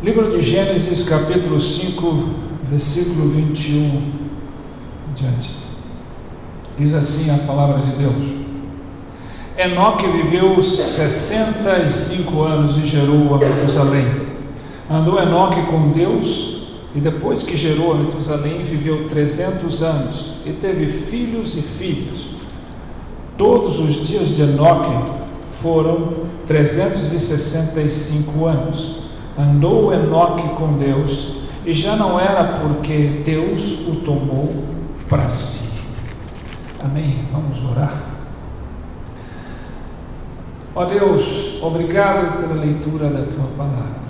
Livro de Gênesis, capítulo 5, versículo 21 diante. Diz assim a palavra de Deus: Enoque viveu 65 anos e gerou a Metusalém. Andou Enoque com Deus, e depois que gerou a Metusalém, viveu 300 anos e teve filhos e filhas. Todos os dias de Enoque foram 365 anos. Andou Enoque com Deus, e já não era porque Deus o tomou para si. Amém? Vamos orar. Ó Deus, obrigado pela leitura da Tua Palavra.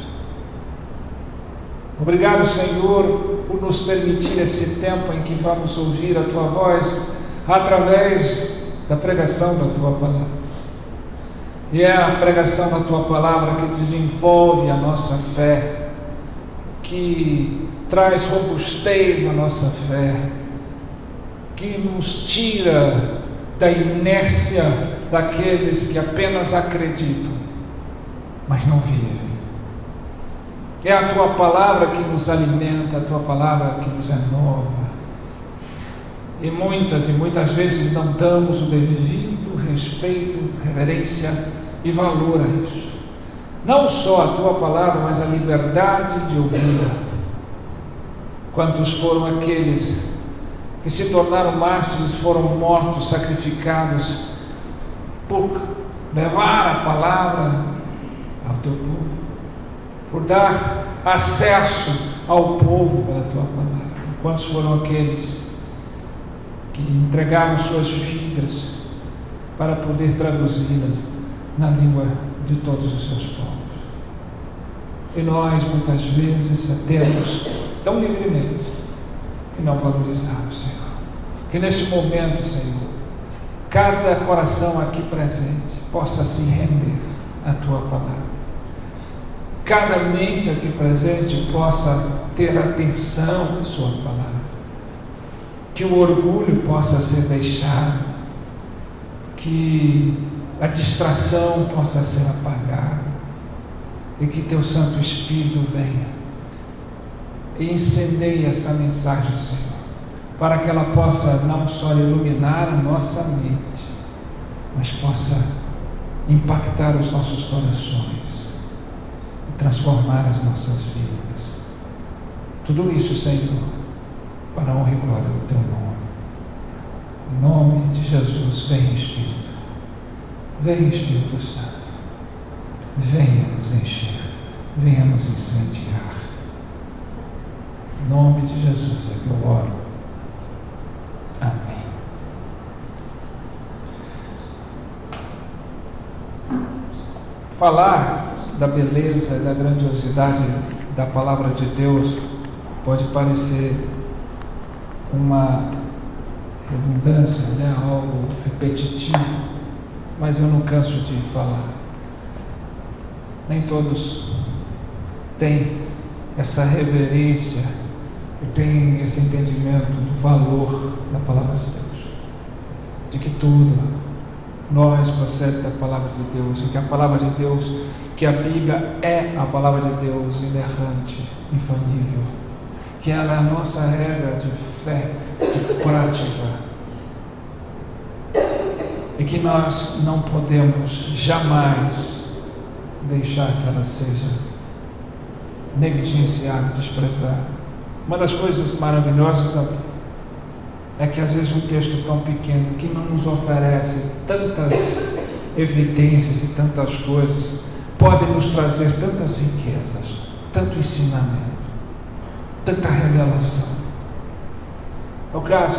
Obrigado, Senhor, por nos permitir esse tempo em que vamos ouvir a Tua voz através da pregação da Tua Palavra. E é a pregação da Tua Palavra que desenvolve a nossa fé, que traz robustez à nossa fé, que nos tira da inércia daqueles que apenas acreditam, mas não vivem. É a Tua Palavra que nos alimenta, a Tua Palavra que nos renova. E muitas vezes não damos o devido respeito, reverência e valor a isso. Não só a Tua Palavra, mas a liberdade de ouvi-la. Quantos foram aqueles que se tornaram mártires, foram mortos, sacrificados por levar a palavra ao Teu povo, por dar acesso ao povo pela Tua Palavra? Quantos foram aqueles que entregaram suas vidas para poder traduzi-las na língua de todos os seus povos? E nós muitas vezes temos tão livremente que não valorizamos, Senhor. Que neste momento, Senhor, cada coração aqui presente possa se render à Tua Palavra. Cada mente aqui presente possa ter atenção à Sua Palavra. Que o orgulho possa ser deixado, que a distração possa ser apagada, e que Teu Santo Espírito venha e incendeie essa mensagem, Senhor, para que ela possa não só iluminar a nossa mente, mas possa impactar os nossos corações e transformar as nossas vidas. Tudo isso, Senhor, para a honra e glória do Teu nome. Em nome de Jesus, vem Espírito, vem Espírito Santo, venha nos encher, venha nos incendiar. Em nome de Jesus é que eu oro. Amém. Falar da beleza e da grandiosidade da palavra de Deus pode parecer uma redundância, algo repetitivo, mas eu não canso de falar. Nem todos têm essa reverência e têm esse entendimento do valor da palavra de Deus, de que tudo nós procede da palavra de Deus, e que a palavra de Deus, que a Bíblia é a palavra de Deus inerrante, infalível, que ela é a nossa regra de fé, de prática, e que nós não podemos jamais deixar que ela seja negligenciada, desprezada. Uma das coisas maravilhosas da Bíblia é que às vezes um texto tão pequeno, que não nos oferece tantas evidências e tantas coisas, pode nos trazer tantas riquezas, tanto ensinamento, tanta revelação. É o caso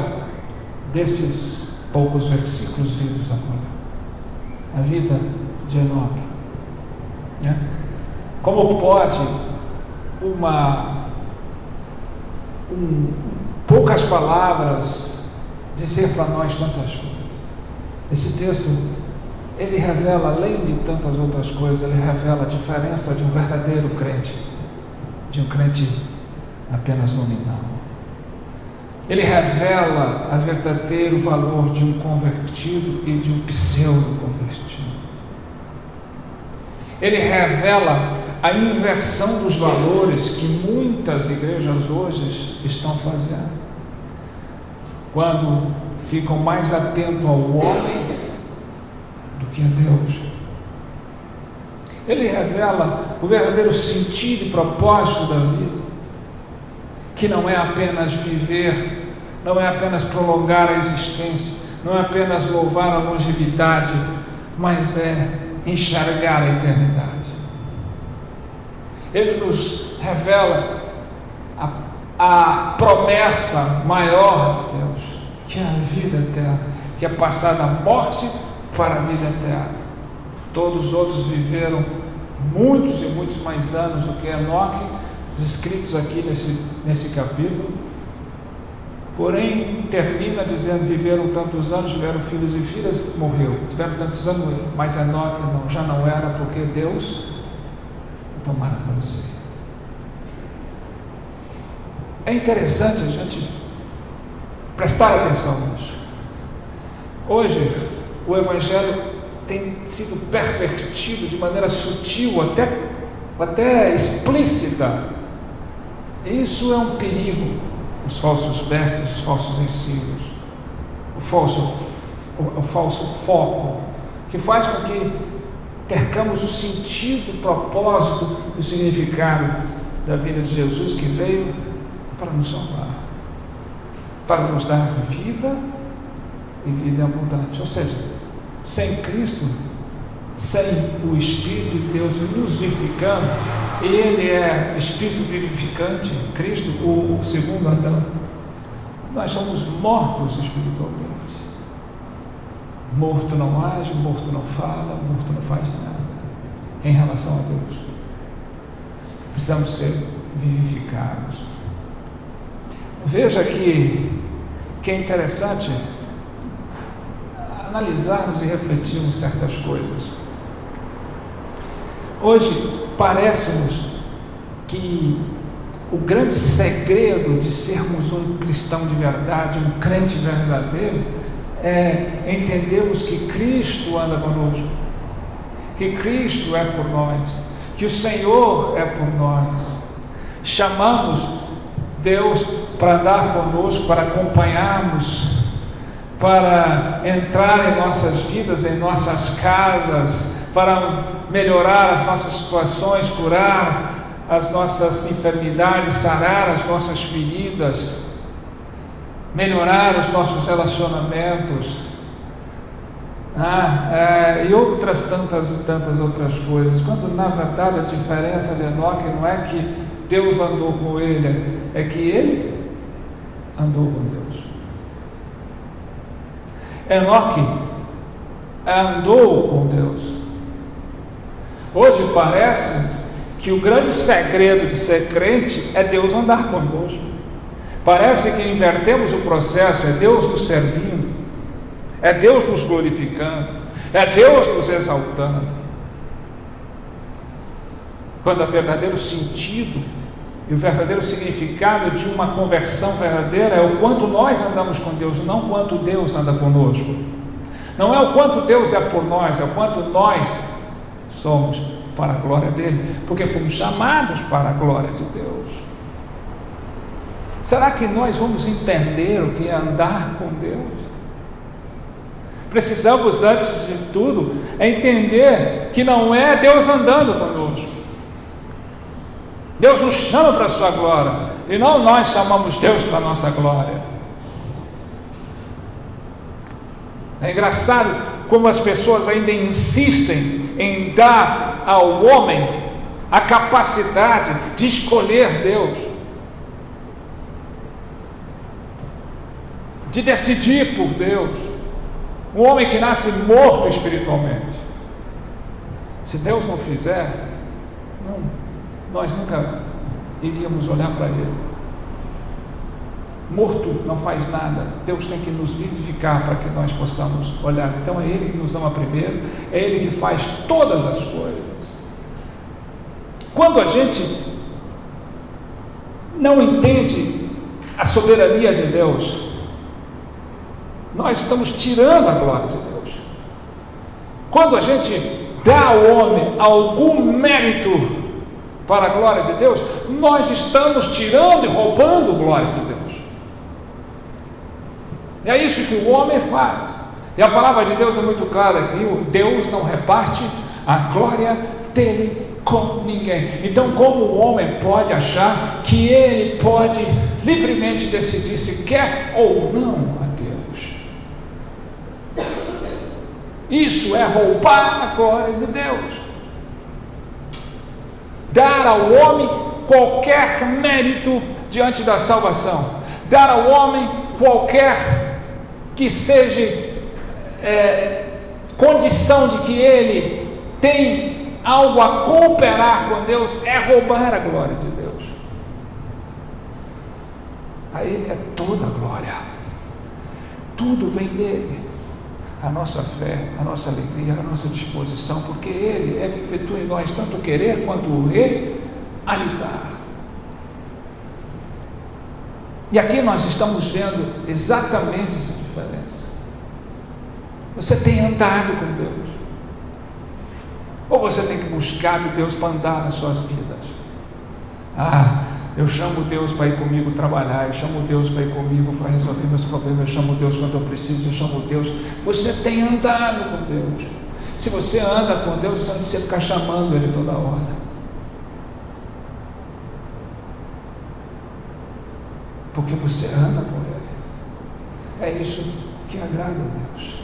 desses poucos versículos lidos agora. A vida de Enoque. Como pode poucas palavras dizer para nós tantas coisas? Esse texto, ele revela, além de tantas outras coisas, ele revela a diferença de um verdadeiro crente, de um crente apenas nominal. Ele revela o verdadeiro valor de um convertido e de um pseudo-convertido. Ele revela a inversão dos valores que muitas igrejas hoje estão fazendo, quando ficam mais atentos ao homem do que a Deus. Ele revela o verdadeiro sentido e propósito da vida, que não é apenas viver, não é apenas prolongar a existência, não é apenas louvar a longevidade, mas é enxergar a eternidade. Ele nos revela a promessa maior de Deus, que é a vida eterna, que é passar da morte para a vida eterna. Todos os outros viveram muitos e muitos mais anos do que Enoque, descritos aqui nesse capítulo, porém termina dizendo: viveram tantos anos, tiveram filhos e filhas, morreu, tiveram tantos anos, morreu. Mas Enoque já não era, porque Deus tomara para você. É interessante a gente prestar atenção nisso. Hoje o Evangelho tem sido pervertido de maneira sutil, até explícita. Isso é um perigo. Os falsos mestres, os falsos ensinos, o falso foco, que faz com que percamos o sentido, o propósito e o significado da vida de Jesus, que veio para nos salvar, para nos dar vida e vida abundante. Ou seja, sem Cristo, sem o Espírito de Deus nos vivificando, Ele é Espírito vivificante, Cristo, o segundo Adão, nós somos mortos espiritualmente. Morto não age, morto não fala, morto não faz nada em relação a Deus. Precisamos ser vivificados. Veja que é interessante analisarmos e refletirmos certas coisas. Hoje parece-nos que o grande segredo de sermos um cristão de verdade, um crente verdadeiro, é entendermos que Cristo anda conosco, que Cristo é por nós, que o Senhor é por nós. Chamamos Deus para andar conosco, para acompanharmos, para entrar em nossas vidas, em nossas casas, para melhorar as nossas situações, curar as nossas enfermidades, sarar as nossas feridas, melhorar os nossos relacionamentos, e outras tantas outras coisas, quando na verdade a diferença de Enoque não é que Deus andou com ele, é que ele andou com Deus. Enoque andou com Deus. Hoje parece que o grande segredo de ser crente é Deus andar conosco. Parece que invertemos o processo, é Deus nos servindo, é Deus nos glorificando, é Deus nos exaltando. Quando o verdadeiro sentido e o verdadeiro significado de uma conversão verdadeira é o quanto nós andamos com Deus, não o quanto Deus anda conosco. Não é o quanto Deus é por nós, é o quanto nós somos para a glória dele, porque fomos chamados para a glória de Deus. Será que nós vamos entender o que é andar com Deus? Precisamos, antes de tudo, entender que não é Deus andando conosco. Deus nos chama para a sua glória, e não nós chamamos Deus para a nossa glória. É engraçado como as pessoas ainda insistem em dar ao homem a capacidade de escolher Deus, de decidir por Deus. Um homem que nasce morto espiritualmente, se Deus não fizer, nós nunca iríamos olhar para ele. Morto não faz nada, Deus tem que nos vivificar para que nós possamos olhar. Então é Ele que nos ama primeiro, é Ele que faz todas as coisas. Quando a gente não entende a soberania de Deus, nós estamos tirando a glória de Deus. Quando a gente dá ao homem algum mérito para a glória de Deus, nós estamos tirando e roubando a glória de Deus. É isso que o homem faz. E a palavra de Deus é muito clara que Deus não reparte a glória dele com ninguém. Então, como o homem pode achar que ele pode livremente decidir se quer ou não a Deus? Isso é roubar a glória de Deus. Dar ao homem qualquer mérito diante da salvação. Dar ao homem qualquer que seja condição de que ele tem algo a cooperar com Deus, é roubar a glória de Deus. A Ele é toda a glória, tudo vem dele, a nossa fé, a nossa alegria, a nossa disposição, porque Ele é que efetua em nós tanto o querer quanto o realizar. E aqui nós estamos vendo exatamente essa diferença. Você tem andado com Deus, ou você tem que buscar de Deus para andar nas suas vidas? Eu chamo Deus para ir comigo trabalhar, eu chamo Deus para ir comigo para resolver meus problemas, eu chamo Deus quando eu preciso, eu chamo Deus. Você tem andado com Deus. Se você anda com Deus, você não precisa ficar chamando Ele toda hora, porque você anda com Ele. É isso que agrada a Deus.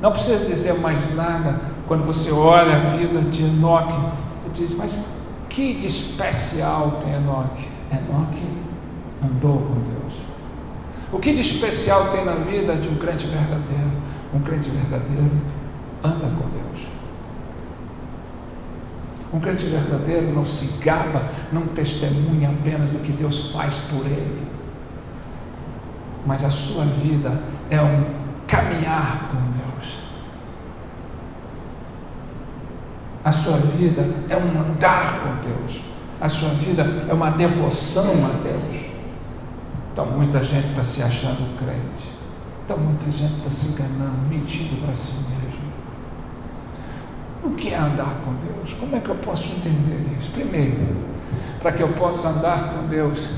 Não precisa dizer mais nada quando você olha a vida de Enoque e diz: mas que de especial tem Enoque? Enoque andou com Deus. O que de especial tem na vida de um crente verdadeiro? Um crente verdadeiro anda com Deus. Um crente verdadeiro não se gaba, não testemunha apenas do que Deus faz por ele, mas a sua vida é um caminhar com Deus. A sua vida é um andar com Deus. A sua vida é uma devoção a Deus. Então muita gente está se achando crente. Então muita gente está se enganando, mentindo para si mesmo. O que é andar com Deus? Como é que eu posso entender isso? Primeiro, para que eu possa andar com Deus,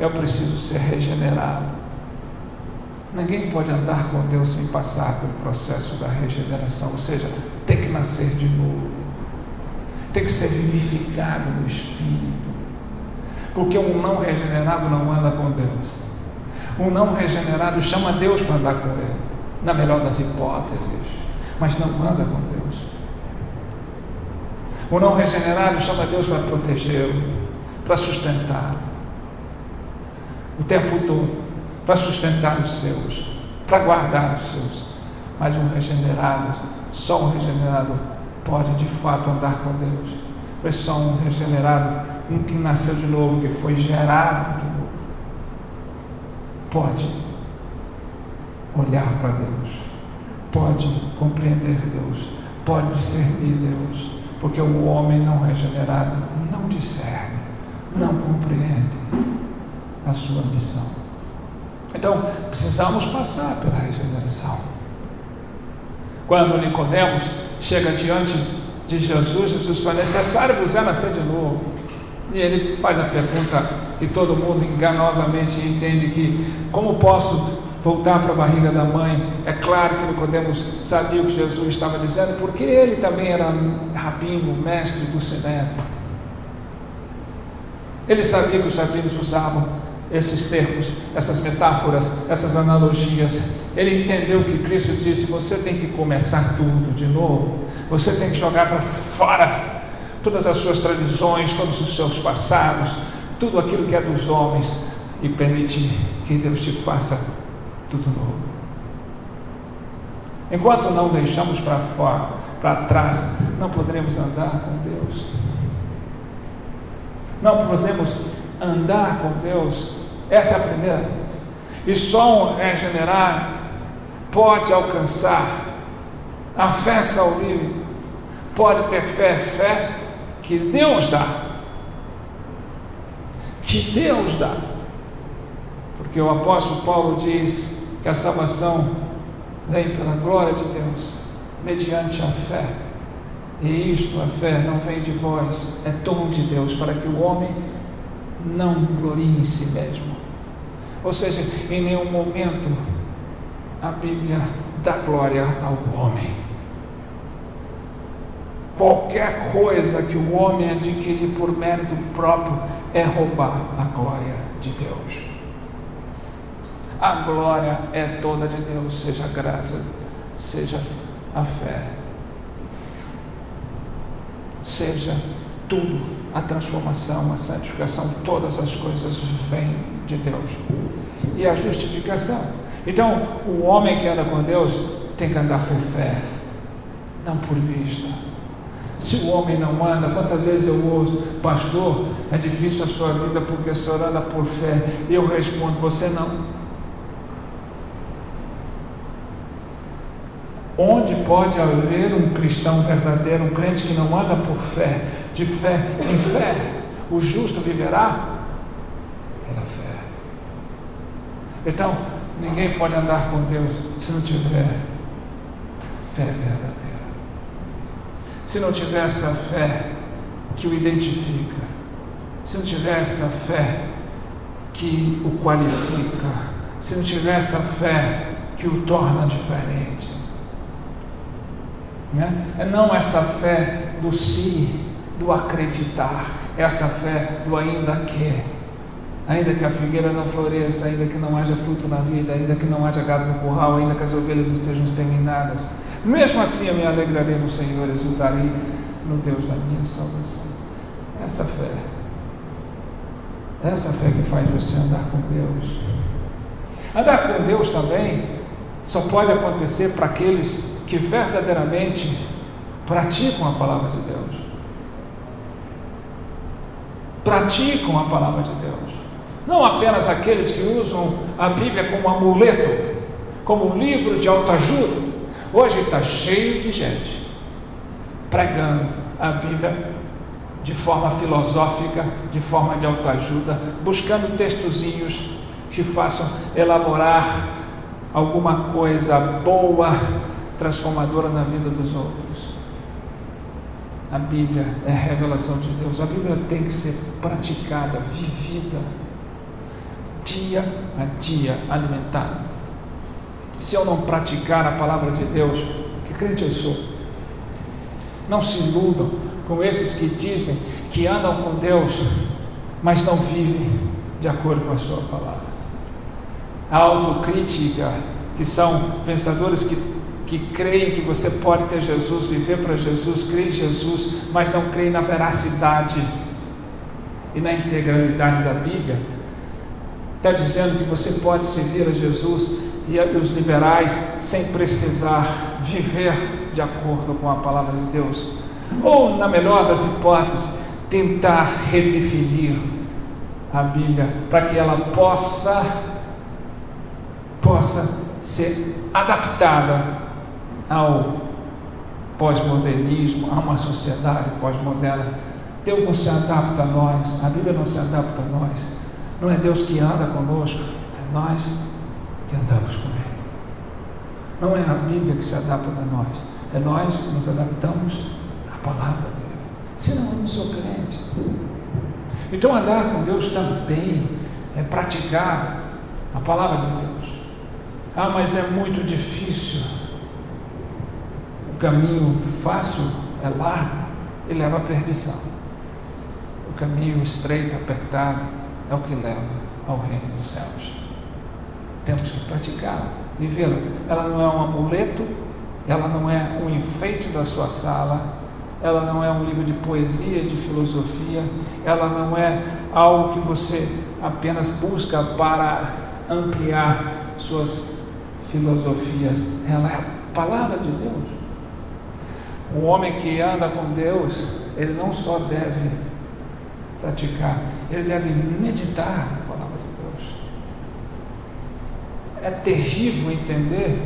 eu preciso ser regenerado. Ninguém pode andar com Deus sem passar pelo processo da regeneração, ou seja, tem que nascer de novo, tem que ser vivificado no Espírito, porque um não regenerado não anda com Deus. Um não regenerado chama Deus para andar com Ele, na melhor das hipóteses, mas não anda com Deus. O não regenerado chama Deus para protegê-lo, para sustentá-lo o tempo todo, para sustentar os seus, para guardar os seus. Mas um regenerado, só um regenerado pode de fato andar com Deus. Foi só um regenerado, um que nasceu de novo, que foi gerado de novo, pode olhar para Deus, pode compreender Deus, pode discernir Deus, porque o homem não regenerado não discerne, não compreende a sua missão. Então, precisamos passar pela regeneração. Quando Nicodemos chega diante de Jesus, Jesus fala: necessário vos é nascer de novo. E ele faz a pergunta que todo mundo enganosamente entende, que como posso voltar para a barriga da mãe? É claro que Nicodemos sabia o que Jesus estava dizendo, porque ele também era rabino, mestre do Sinédrio. Ele sabia que os rabinos usavam esses termos, essas metáforas, essas analogias. Ele entendeu que Cristo disse: você tem que começar tudo de novo, você tem que jogar para fora todas as suas tradições, todos os seus passados, tudo aquilo que é dos homens, e permitir que Deus te faça tudo novo. Enquanto não deixamos para fora, para trás, não poderemos andar com Deus. Não podemos andar com Deus. Essa é a primeira coisa. E só um regenerado pode alcançar a fé salvífica, pode ter fé que Deus dá. Que Deus dá. Porque o apóstolo Paulo diz que a salvação vem pela glória de Deus, mediante a fé. E isto, a fé, não vem de vós, é dom de Deus, para que o homem não glorie em si mesmo. Ou seja, em nenhum momento a Bíblia dá glória ao homem. Qualquer coisa que o homem adquirir por mérito próprio é roubar a glória de Deus. A glória é toda de Deus, seja a graça, seja a fé, seja tudo, a transformação, a santificação, todas as coisas vêm de Deus. E a justificação. Então, o homem que anda com Deus tem que andar por fé, não por vista. Se o homem não anda, quantas vezes eu ouço, pastor, é difícil a sua vida porque o senhor anda por fé. E eu respondo, você não. Onde pode haver um cristão verdadeiro, um crente que não anda por fé, de fé em fé? O justo viverá pela fé. Então, ninguém pode andar com Deus se não tiver fé verdadeira. Se não tiver essa fé que o identifica, se não tiver essa fé que o qualifica, se não tiver essa fé que o torna diferente, né? É não essa fé do si, do acreditar, essa fé do ainda que a figueira não floresça, ainda que não haja fruto na vida, ainda que não haja gado no curral, ainda que as ovelhas estejam exterminadas, mesmo assim eu me alegrarei no Senhor, exultarei no Deus da minha salvação. Essa fé que faz você andar com Deus. Andar com Deus também só pode acontecer para aqueles que verdadeiramente praticam a palavra de Deus. Praticam a palavra de Deus. Não apenas aqueles que usam a Bíblia como amuleto, como um livro de autoajuda. Hoje está cheio de gente pregando a Bíblia de forma filosófica, de forma de autoajuda, buscando textozinhos que façam elaborar alguma coisa boa, transformadora na vida dos outros. A Bíblia é a revelação de Deus. A Bíblia tem que ser praticada, vivida, dia a dia, alimentada. Se eu não praticar a palavra de Deus, que crente eu sou? Não se iludam com esses que dizem que andam com Deus, mas não vivem de acordo com a sua palavra. A autocrítica, que são pensadores que creem que você pode ter Jesus, viver para Jesus, crer em Jesus, mas não creem na veracidade e na integralidade da Bíblia. Está dizendo que você pode servir a Jesus e os liberais sem precisar viver de acordo com a palavra de Deus, ou, na melhor das hipóteses, tentar redefinir a Bíblia para que ela possa ser adaptada ao pós-modernismo, a uma sociedade pós-moderna. Deus não se adapta a nós, a Bíblia não se adapta a nós. Não é Deus que anda conosco, é nós que andamos com Ele. Não é a Bíblia que se adapta a nós, é nós que nos adaptamos à palavra dele. Senão eu não sou crente. Então andar com Deus também é praticar a palavra de Deus. Ah, mas é muito difícil. O caminho fácil é largo e leva à perdição. O caminho estreito, apertado, é o que leva ao reino dos céus. Temos que praticá-la, vivê-la. Ela não é um amuleto, ela não é um enfeite da sua sala, ela não é um livro de poesia, de filosofia, ela não é algo que você apenas busca para ampliar suas filosofias. Ela é a palavra de Deus. O homem que anda com Deus, ele não só deve praticar, ele deve meditar na palavra de Deus. É terrível entender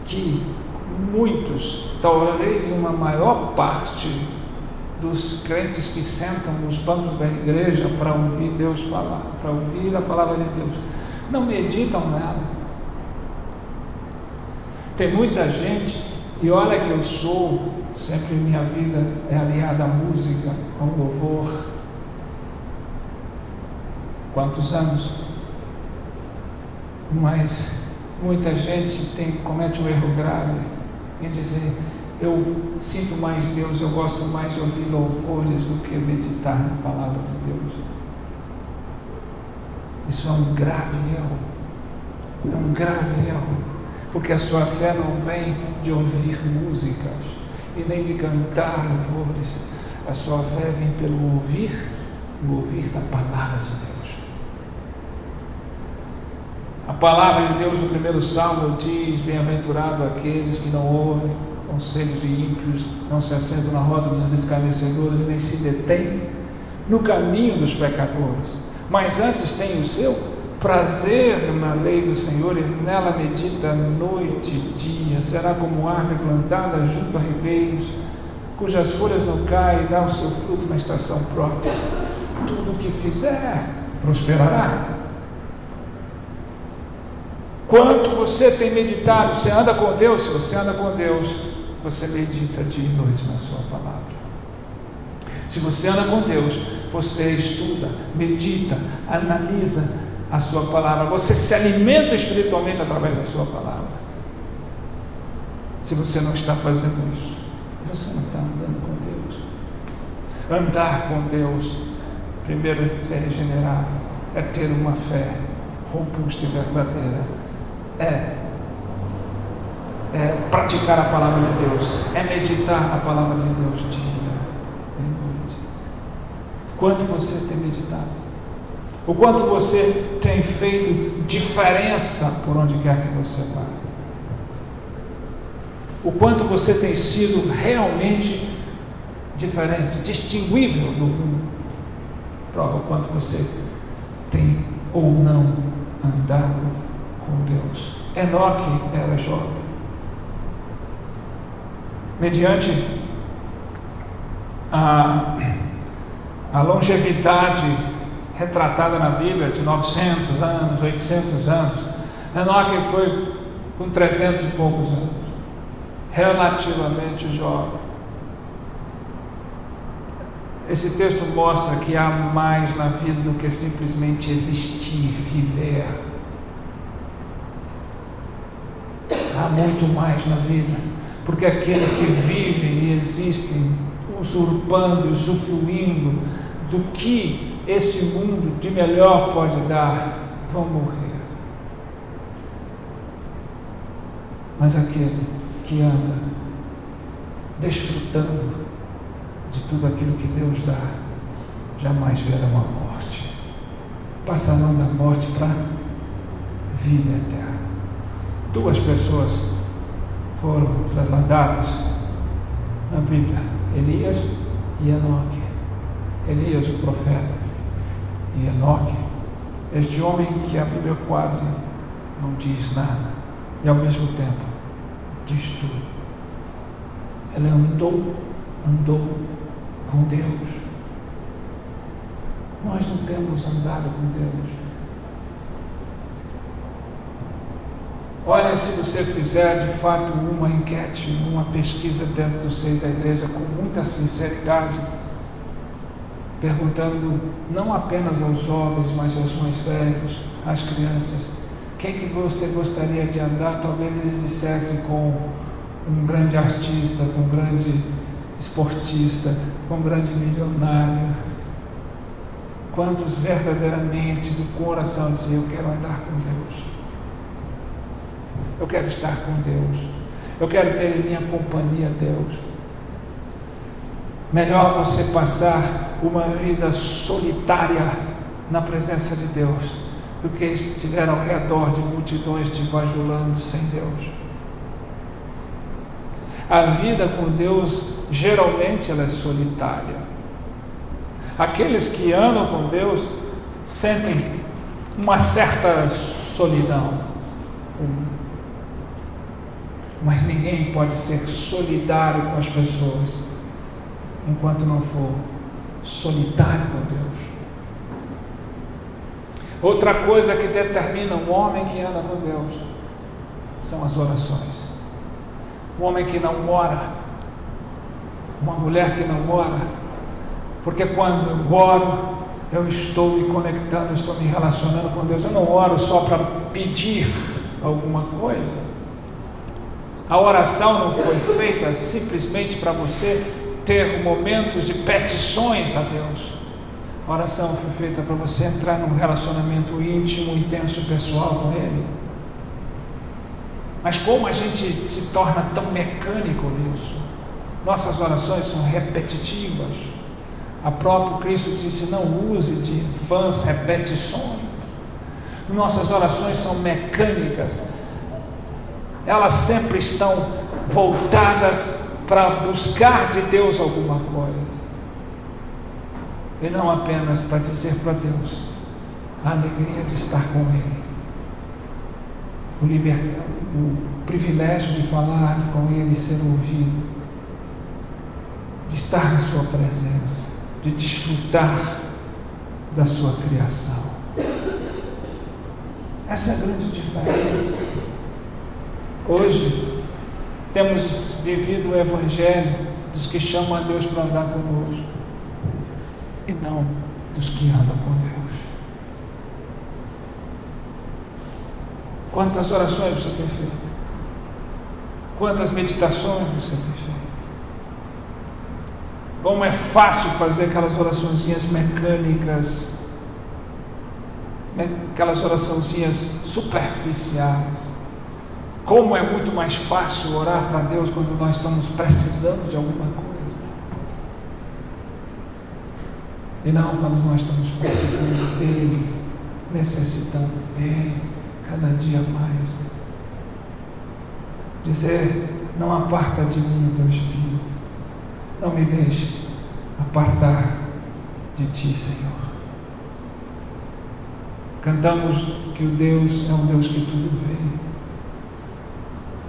que muitos, talvez uma maior parte dos crentes que sentam nos bancos da igreja para ouvir Deus falar, para ouvir a palavra de Deus, não meditam nela. Tem muita gente E olha que eu sou, sempre minha vida é aliada à música, ao louvor. Quantos anos? Mas muita gente comete um erro grave em dizer: eu sinto mais Deus, eu gosto mais de ouvir louvores do que meditar na palavra de Deus. Isso é um grave erro. É um grave erro. Porque a sua fé não vem de ouvir músicas e nem de cantar louvores. A sua fé vem pelo ouvir, o ouvir da palavra de Deus. A palavra de Deus no primeiro salmo diz: bem-aventurado aqueles que não ouvem conselhos de ímpios, não se assentam na roda dos escarnecedores, nem se detêm no caminho dos pecadores, mas antes tem o seu prazer na lei do Senhor, e nela medita noite e dia. Será como árvore plantada junto a ribeiros, cujas folhas não caem, e dá o seu fruto na estação própria. Tudo o que fizer prosperará. Quanto você tem meditado? Você anda com Deus? Se você anda com Deus, você medita dia e noite na sua palavra. Se você anda com Deus, você estuda, medita, analisa a sua palavra, você se alimenta espiritualmente através da sua palavra. Se você não está fazendo isso, você não está andando com Deus. Andar com Deus, primeiro ser regenerado, é ter uma fé robusta e verdadeira, é praticar a palavra de Deus, é meditar na palavra de Deus dia e noite. Quanto você tem meditado? O quanto você tem feito diferença por onde quer que você vá? O quanto você tem sido realmente diferente, distinguível do mundo? Prova o quanto você tem ou não andado com Deus. Enoque era jovem. Mediante a longevidade retratada na Bíblia de 900 anos, 800 anos, Enoque foi com 300 e poucos anos, relativamente jovem. Esse texto mostra que há mais na vida do que simplesmente existir, viver. Há muito mais na vida, porque aqueles que vivem e existem usurpando, usufruindo do que esse mundo de melhor pode dar, vão morrer. Mas aquele que anda desfrutando de tudo aquilo que Deus dá, jamais verão a morte. Passarão da morte para a vida eterna. 2 pessoas foram trasladadas na Bíblia: Elias e Enoque. Elias, o profeta, e Enoque, este homem que a Bíblia quase não diz nada, e ao mesmo tempo diz tudo. Ele andou com Deus. Nós não temos andado com Deus. Olha, se você fizer de fato uma enquete, uma pesquisa dentro do seio da igreja, com muita sinceridade, perguntando não apenas aos jovens, mas aos mais velhos, às crianças, quem que você gostaria de andar? Talvez eles dissessem com um grande artista, com um grande esportista, com um grande milionário. Quantos verdadeiramente do coração diziam: eu quero andar com Deus, eu quero estar com Deus, eu quero ter em minha companhia Deus. Melhor você passar uma vida solitária na presença de Deus do que estiver ao redor de multidões te bajulando sem Deus. A vida com Deus geralmente ela é solitária. Aqueles que andam com Deus sentem uma certa solidão, mas ninguém pode ser solidário com as pessoas enquanto não for solitário com Deus. Outra coisa que determina um homem que anda com Deus são as orações. um homem que não ora, uma mulher que não ora, porque quando eu oro, eu estou me conectando, eu estou me relacionando com Deus. Eu não oro só para pedir alguma coisa. A oração não foi feita simplesmente para você ter momentos de petições a Deus. A oração foi feita para você entrar num relacionamento íntimo, intenso e pessoal com Ele. Mas como a gente se torna tão mecânico nisso? Nossas orações são repetitivas. A próprio Cristo disse: não use de vãs repetições. Nossas orações são mecânicas. Elas sempre estão voltadas para buscar de Deus alguma coisa. E não apenas para dizer para Deus a alegria de estar com Ele. O privilégio de falar com Ele e ser ouvido. De estar na sua presença. De desfrutar da sua criação. Essa é a grande diferença. Hoje temos vivido o evangelho dos que chamam a Deus para andar conosco e não dos que andam com Deus. Quantas orações você tem feito? Quantas meditações você tem feito? Como é fácil fazer aquelas oraçõezinhas mecânicas, aquelas oraçõezinhas superficiais. Como é muito mais fácil orar para Deus quando nós estamos precisando de alguma coisa. E não quando nós estamos precisando dEle, necessitando dEle, cada dia mais. Dizer: não aparta de mim o teu Espírito. Não me deixe apartar de Ti, Senhor. Cantamos que o Deus é um Deus que tudo vê.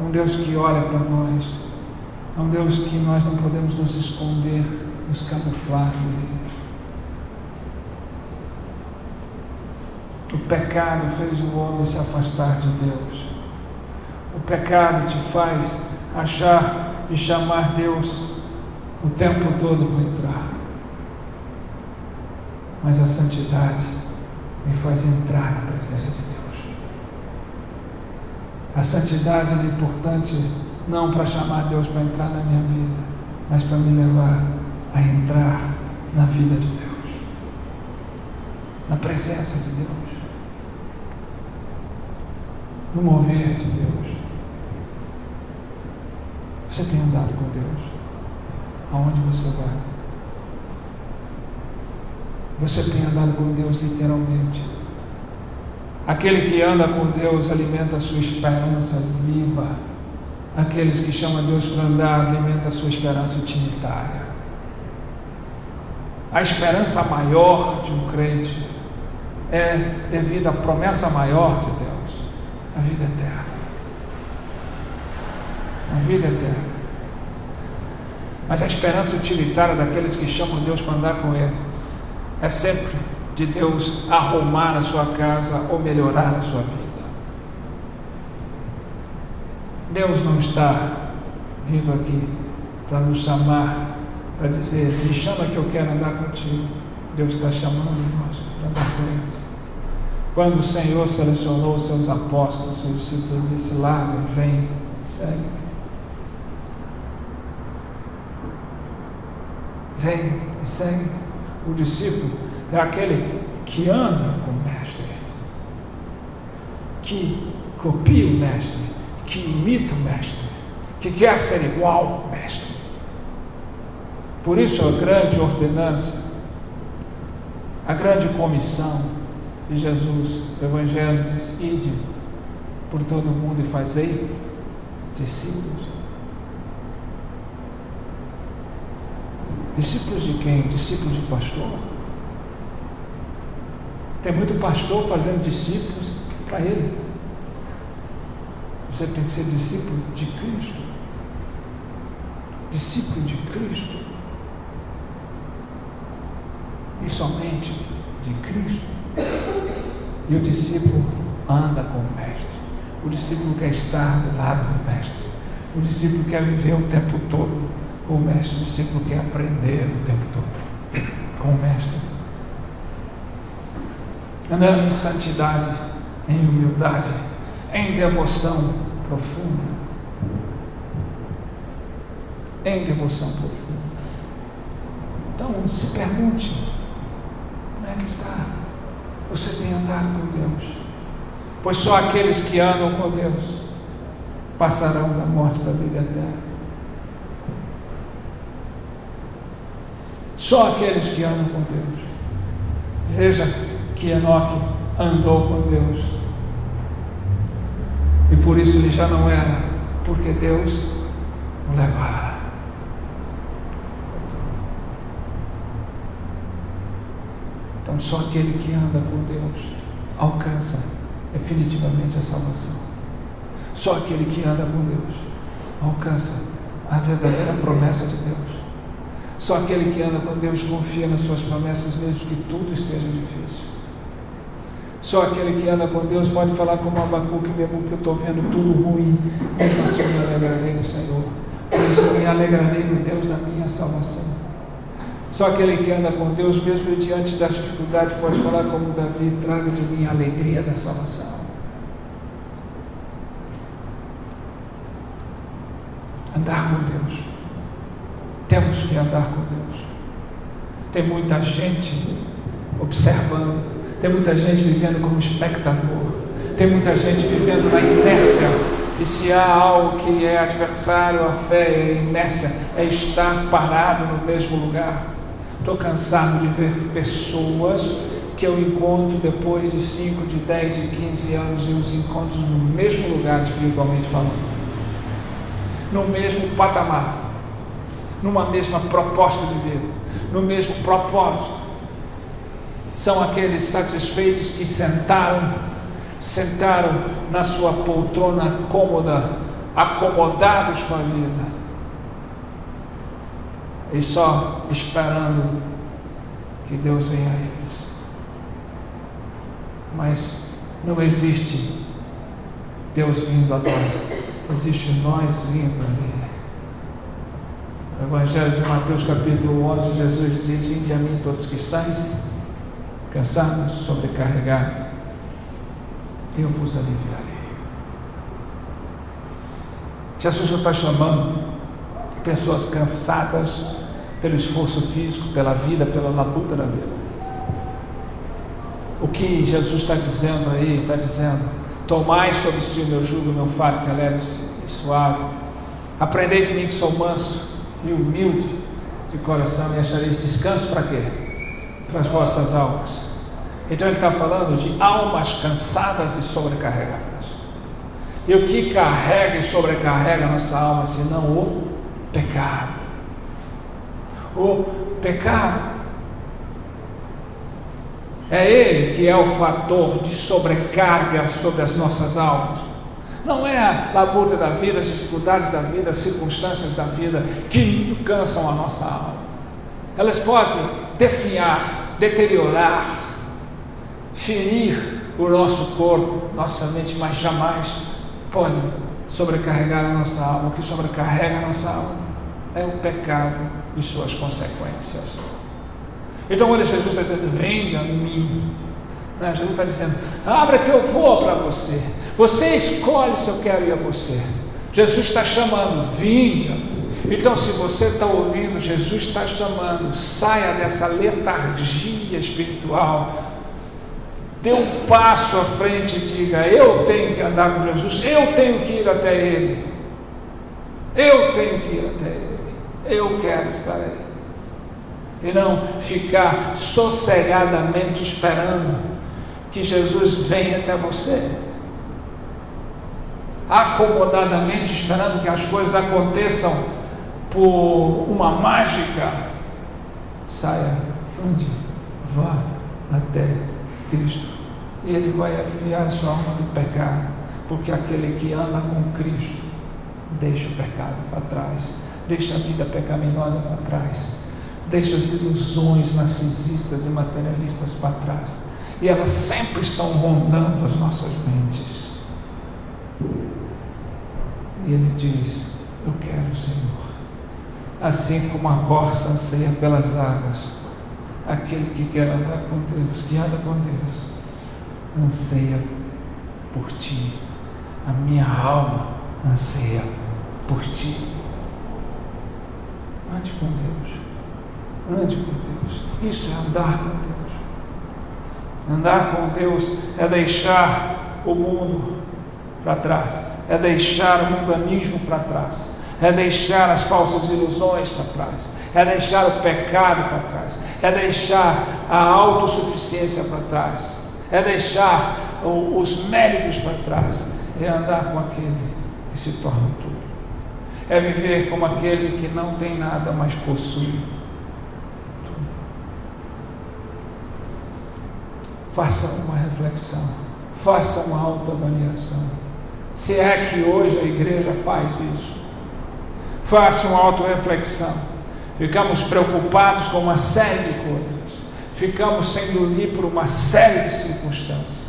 É um Deus que olha para nós. É um Deus que nós não podemos nos esconder, nos camuflar nele. O pecado fez o homem se afastar de Deus. O pecado te faz achar e chamar Deus o tempo todo para entrar. Mas a santidade me faz entrar na presença de Deus. A santidade é importante não para chamar Deus para entrar na minha vida, mas para me levar a entrar na vida de Deus, na presença de Deus, no mover de Deus. Você tem andado com Deus? Aonde você vai? Você tem andado com Deus literalmente? Aquele que anda com Deus alimenta a sua esperança viva. Aqueles que chamam Deus para andar alimenta a sua esperança utilitária. A esperança maior de um crente é devido à promessa maior de Deus, a vida eterna. A vida eterna. Mas a esperança utilitária daqueles que chamam Deus para andar com Ele é sempre de Deus arrumar a sua casa ou melhorar a sua vida. Deus não está vindo aqui para nos chamar, para dizer: me chama que eu quero andar contigo. Deus está chamando nós para andar com eles. Quando o Senhor selecionou os seus apóstolos, seus discípulos, disse: larga, vem, segue. Vem e segue. O discípulo é aquele que anda com o mestre, que copia o mestre, que imita o mestre, que quer ser igual ao mestre. Por isso a grande ordenança, a grande comissão de Jesus, o Evangelho diz: ide por todo o mundo e fazei discípulos. Discípulos de quem? Discípulos de pastor? Tem muito pastor fazendo discípulos para ele. Você tem que ser discípulo de Cristo. Discípulo de Cristo. E somente de Cristo. E o discípulo anda com o mestre. O discípulo quer estar do lado do mestre. O discípulo quer viver o tempo todo com o mestre, o discípulo quer aprender o tempo todo com o mestre. Andando em santidade, em humildade, em devoção profunda. Em devoção profunda. Então, se pergunte, como é que está? Você tem andado com Deus? Pois só aqueles que andam com Deus passarão da morte para a vida eterna. Só aqueles que andam com Deus. Veja que Enoque andou com Deus. E por isso ele já não era, porque Deus o levara. Então só aquele que anda com Deus alcança definitivamente a salvação. Só aquele que anda com Deus alcança a verdadeira promessa de Deus. Só aquele que anda com Deus confia nas suas promessas, mesmo que tudo esteja difícil. Só aquele que anda com Deus pode falar como Abacuque, mesmo que eu estou vendo tudo ruim, mesmo assim eu me alegrarei no Senhor, pois eu me alegrarei no Deus da minha salvação. Só aquele que anda com Deus, mesmo diante das dificuldades, pode falar como Davi, traga de mim a alegria da salvação. Andar com Deus. Temos que andar com Deus. Tem muita gente observando, tem muita gente vivendo como espectador, tem muita gente vivendo na inércia. E se há algo que é adversário à fé, é inércia, é estar parado no mesmo lugar. Estou cansado de ver pessoas que eu encontro depois de 5, de 10, de 15 anos, e os encontro no mesmo lugar, espiritualmente falando, no mesmo patamar, numa mesma proposta de vida, no mesmo propósito. São aqueles satisfeitos que sentaram na sua poltrona cômoda, acomodados com a vida, e só esperando que Deus venha a eles. Mas não existe Deus vindo a nós, existe nós vindo a Ele. No Evangelho de Mateus capítulo 11, Jesus diz: vinde a mim todos que estáis cansados, sobrecarregados, eu vos aliviarei. Jesus já está chamando pessoas cansadas pelo esforço físico, pela vida, pela labuta da vida. O que Jesus está dizendo aí? Está dizendo: tomai sobre si o meu jugo, o meu fardo, que é leve e suave. Aprendei de mim, que sou manso e humilde de coração, e achareis descanso para quê? Para as vossas almas. Então ele está falando de almas cansadas e sobrecarregadas. E o que carrega e sobrecarrega a nossa alma, senão o pecado? O pecado é ele que é o fator de sobrecarga sobre as nossas almas. Não é a labuta da vida, as dificuldades da vida, as circunstâncias da vida que cansam a nossa alma. Elas podem definhar, deteriorar, ferir o nosso corpo, nossa mente, mas jamais podem sobrecarregar a nossa alma. O que sobrecarrega a nossa alma é o pecado e suas consequências. Então, quando Jesus está dizendo: vende a mim, né? Jesus está dizendo: abra que eu vou para você. Você escolhe se eu quero ir a você. Jesus está chamando: vinde a mim. Então, se você está ouvindo, Jesus está chamando. Saia dessa letargia espiritual. Dê um passo à frente e diga: eu tenho que andar com Jesus, eu tenho que ir até Ele, eu tenho que ir até Ele, eu quero estar aí. E não ficar sossegadamente esperando que Jesus venha até você, acomodadamente esperando que as coisas aconteçam por uma mágica. Saia, ande, vá até Cristo, e Ele vai aliviar a sua alma do pecado, porque aquele que anda com Cristo deixa o pecado para trás, deixa a vida pecaminosa para trás, deixa as ilusões narcisistas e materialistas para trás, e elas sempre estão rondando as nossas mentes. E Ele diz: Eu quero, Senhor. Assim como a corça anseia pelas águas, aquele que quer andar com Deus, que anda com Deus, anseia por Ti. A minha alma anseia por Ti. Ande com Deus. Ande com Deus. Isso é andar com Deus. Andar com Deus é deixar o mundo para trás, é deixar o mundanismo para trás, é deixar as falsas ilusões para trás, é deixar o pecado para trás, é deixar a autossuficiência para trás, é deixar os méritos para trás, é andar com aquele que se torna tudo, é viver como aquele que não tem nada, mas possui. Faça uma reflexão, faça uma autoavaliação. Se é que hoje a igreja faz isso, faça uma autorreflexão. Ficamos preocupados com uma série de coisas, ficamos sem dormir por uma série de circunstâncias,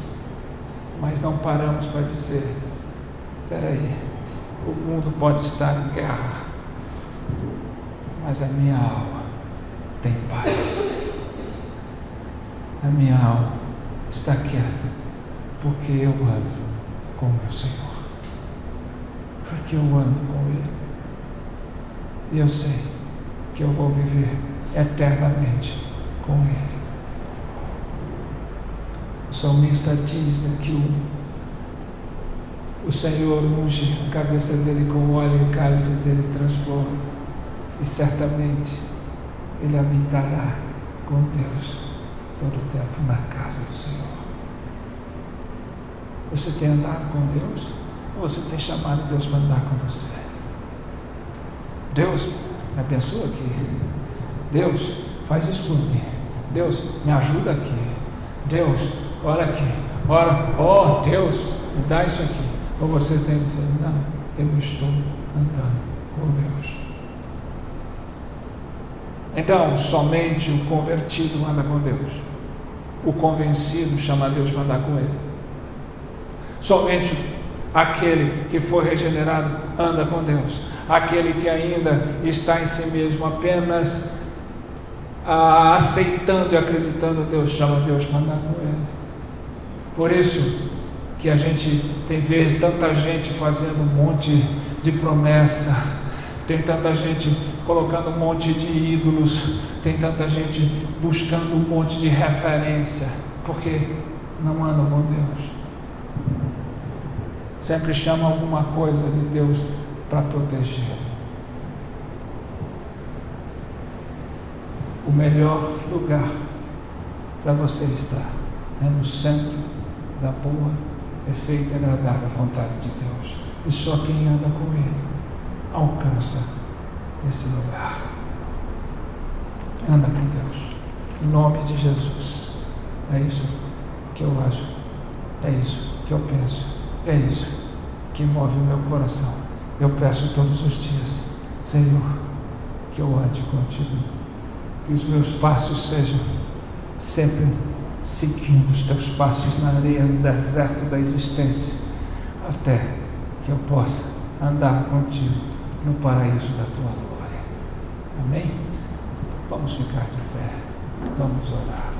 mas não paramos para dizer: espera aí, o mundo pode estar em guerra, mas a minha alma tem paz. A minha alma está quieta, porque eu ando com o meu Senhor, porque eu ando com Ele, e eu sei que eu vou viver eternamente com Ele. O salmista diz que o Senhor unge a cabeça dele com óleo e o cálice dele transborda, e certamente ele habitará com Deus todo o tempo na casa do Senhor. Você tem andado com Deus? Ou você tem chamado Deus para andar com você? Deus, me abençoa aqui. Deus, faz isso por mim. Deus, me ajuda aqui. Deus, olha aqui. Ora, Deus, me dá isso aqui. Ou você tem que dizer: não, eu estou andando com Deus. Então, somente o convertido anda com Deus. O convencido chama Deus para andar com Ele. Somente aquele que foi regenerado anda com Deus. Aquele que ainda está em si mesmo, apenas aceitando e acreditando em Deus, chama Deus para andar com Ele. Por isso que a gente tem visto tanta gente fazendo um monte de promessa, tem tanta gente colocando um monte de ídolos, tem tanta gente buscando um monte de referência, porque não andam com Deus. Sempre chama alguma coisa de Deus para proteger. O melhor lugar para você estar é no centro da boa, perfeita e agradável vontade de Deus. E só quem anda com Ele alcança esse lugar. Anda com Deus, em nome de Jesus. É isso que eu acho, é isso que eu penso, é isso que move o meu coração. Eu peço todos os dias: Senhor, que eu ande contigo, que os meus passos sejam sempre seguindo os teus passos na areia do deserto da existência, até que eu possa andar contigo no paraíso da tua glória. Amém? Vamos ficar de pé, vamos orar.